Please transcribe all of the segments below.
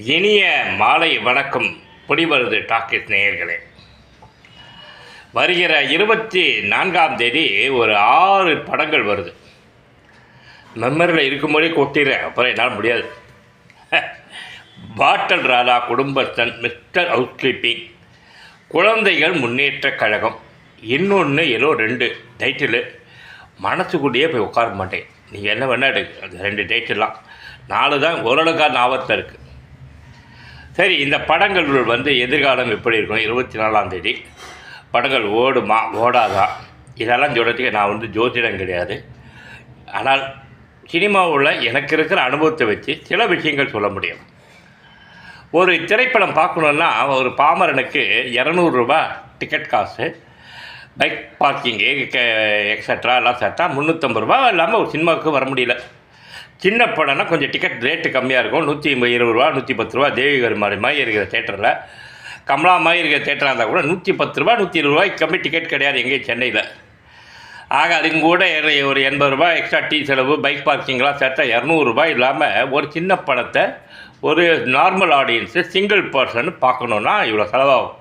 இனிய மாலை வணக்கம். புடிவருது டாக்கிஸ் நேயர்களே, வருகிற 24ஆம் தேதி ஒரு 6 படங்கள் வருது. மெமரியில் இருக்கும்போதே கொட்டிடுறேன், அப்புறம் என்னால் முடியாது. பாட்டல் ராதா குடும்பஸ்தன், மிஸ்டர் ஹவுஸ் கீப்பிங், குழந்தைகள் முன்னேற்ற கழகம், இன்னொன்று ஏதோ 2 டைட்டிலு மனசுக்குள்ளேயே போய் உட்கார மாட்டேன். நீங்கள் என்ன வேணால் எடுக்கு, அந்த 2 டைட்டிலாம் 4 தான் ஓரளவுக்கான ஞாபகத்தில் இருக்குது. சரி, இந்த படங்கள் எதிர்காலம் எப்படி இருக்கும்? 24ஆம் தேதி படங்கள் ஓடுமா ஓடாதா இதெல்லாம் சொல்கிறதுக்கு நான் ஜோதிடம் கிடையாது. ஆனால் சினிமாவில் எனக்கு இருக்கிற அனுபவத்தை வச்சு சில விஷயங்கள் சொல்ல முடியும். ஒரு திரைப்படம் பார்க்கணுன்னா ஒரு பாமரனுக்கு 200 ரூபா டிக்கெட் காசு, பைக் பார்க்கிங்கு எக்ஸட்ரா எல்லாம் சேர்த்தா 350 ரூபா இல்லாமல் ஒரு சினிமாவுக்கு வர முடியல. சின்ன படம்னா கொஞ்சம் டிக்கெட் ரேட்டு கம்மியாக இருக்கும். 120 ரூபா 110 ரூபா. தேவிகர் மாதிரி இருக்கிற தேட்டரில், கமலா மாதிரி இருக்கிற தேட்டராக இருந்தால் கூட 110 ரூபா 120 ரூபாய்க்கு கம்மி டிக்கெட் கிடையாது எங்கேயும் சென்னையில். ஆக அதுக்கு கூட ஒரு 80 ரூபா எக்ஸ்ட்ரா டீ செலவு, பைக் பார்க்கிங்லாம் சேர்த்தா 200 ரூபாய் இல்லாமல் ஒரு சின்ன படத்தை ஒரு நார்மல் ஆடியன்ஸு சிங்கிள் பர்சன் பார்க்கணுன்னா இவ்வளோ செலவாகும்.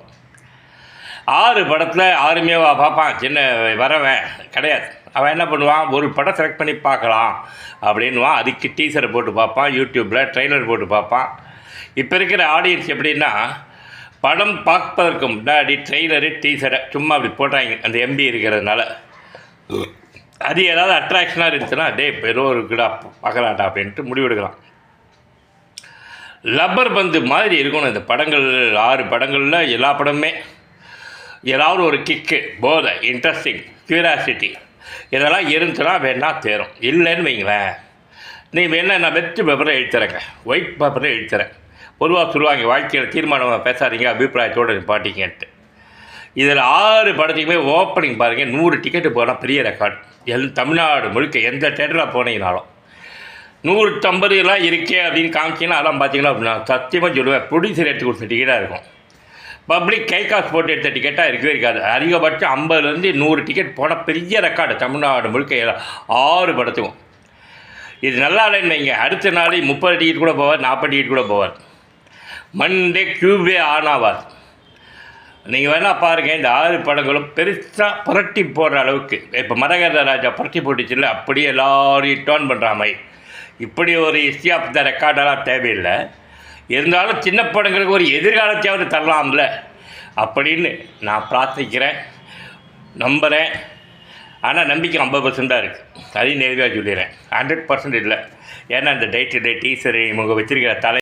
6 படத்தில் 6மே பார்ப்பான், சின்ன வரவன் கிடையாது. அவன் என்ன பண்ணுவான், ஒரு படம் செலக்ட் பண்ணி பார்க்கலாம் அப்படின்வான். அதுக்கு டீசரை போட்டு பார்ப்பான், யூடியூப்பில் ட்ரெய்லர் போட்டு பார்ப்பான். இப்போ இருக்கிற ஆடியன்ஸ் எப்படின்னா, படம் பார்ப்பதற்கு முன்னாடி ட்ரெய்லரு டீசரை சும்மா அப்படி போட்டாங்க, அந்த எம்பி இருக்கிறதுனால. அது ஏதாவது அட்ராக்ஷனாக இருந்துச்சுன்னா பெரும் இருக்குடா பார்க்கலாம்டா அப்படின்ட்டு முடிவெடுக்கலாம். லப்பர் பந்து மாதிரி இருக்கணும் இந்த படங்கள். 6 படங்களில் எல்லா படமுமே ஏதாவது ஒரு கிக்கு, போதை, இன்ட்ரெஸ்டிங், க்யூரியாசிட்டி இதெல்லாம் இருந்துச்சுன்னா வேணால் தேரும். இல்லைன்னு வைங்களேன், நீ வேணா நான் வெற்று பேப்பரை எழுத்துறேங்க, ஒயிட் பேப்பரை எழுத்துறேன். பொதுவாக சொல்லுவாங்க, வாழ்க்கையில் தீர்மானம் பேசாதீங்க, அபிப்பிராயத்தோடு நிப்பாட்டிங்கன்ட்டு. இதில் 6 படத்துக்குமே ஓப்பனிங் பாருங்கள், 100 டிக்கெட்டு போனால் பெரிய ரெக்கார்டு. தமிழ்நாடு முழுக்க எந்த தேட்டரில் போனீங்கனாலும் 150 இருக்கே அப்படின்னு காமிச்சிங்கன்னா அதெல்லாம் பார்த்தீங்கன்னா அப்படின்னா சத்தியமாக சொல்லுவேன், ப்ரொடியூசர் எடுத்து கொடுத்த டிக்கெட்டாக இருக்கும். பப்ளிக் கை காசு போட்டு எடுத்த டிக்கெட்டாக இருக்கவே இருக்காது. அதிகபட்சம் 50லேருந்து 100 டிக்கெட் போனால் பெரிய ரெக்கார்டு தமிழ்நாடு முழுக்க 6 படத்துக்கும். இது நல்லா இல்லைன்னு வைங்க, அடுத்த நாள் 30 டிக்கெட் கூட போவார், 40 டிக்கெட் கூட போவார். மண்டே க்யூபே ஆனாவார். நீங்கள் வேணால் பாருங்கள், இந்த 6 படங்களும் பெருசாக புரட்டி போடுற அளவுக்கு. இப்போ மரகத ராஜா புரட்டி போட்டுச்சுல்ல, அப்படியே எல்லோரையும் டர்ன் பண்ணுற மாதிரி. இப்படி ஒரு ஹிஸ்ட்ரி ஆஃப் த ரெக்கார்டெல்லாம் தேவையில்லை. இருந்தாலும் சின்ன படங்களுக்கு ஒரு எதிர்காலத்தையாவது தரலாம்ல அப்படின்னு நான் பிரார்த்திக்கிறேன், நம்புகிறேன். ஆனால் நம்பிக்கை 50% தான் இருக்குது. அதையும் நேரடியாக சொல்லிடுறேன், 100% இல்லை. ஏன்னா இந்த டீசரு இவங்க வச்சுருக்கிற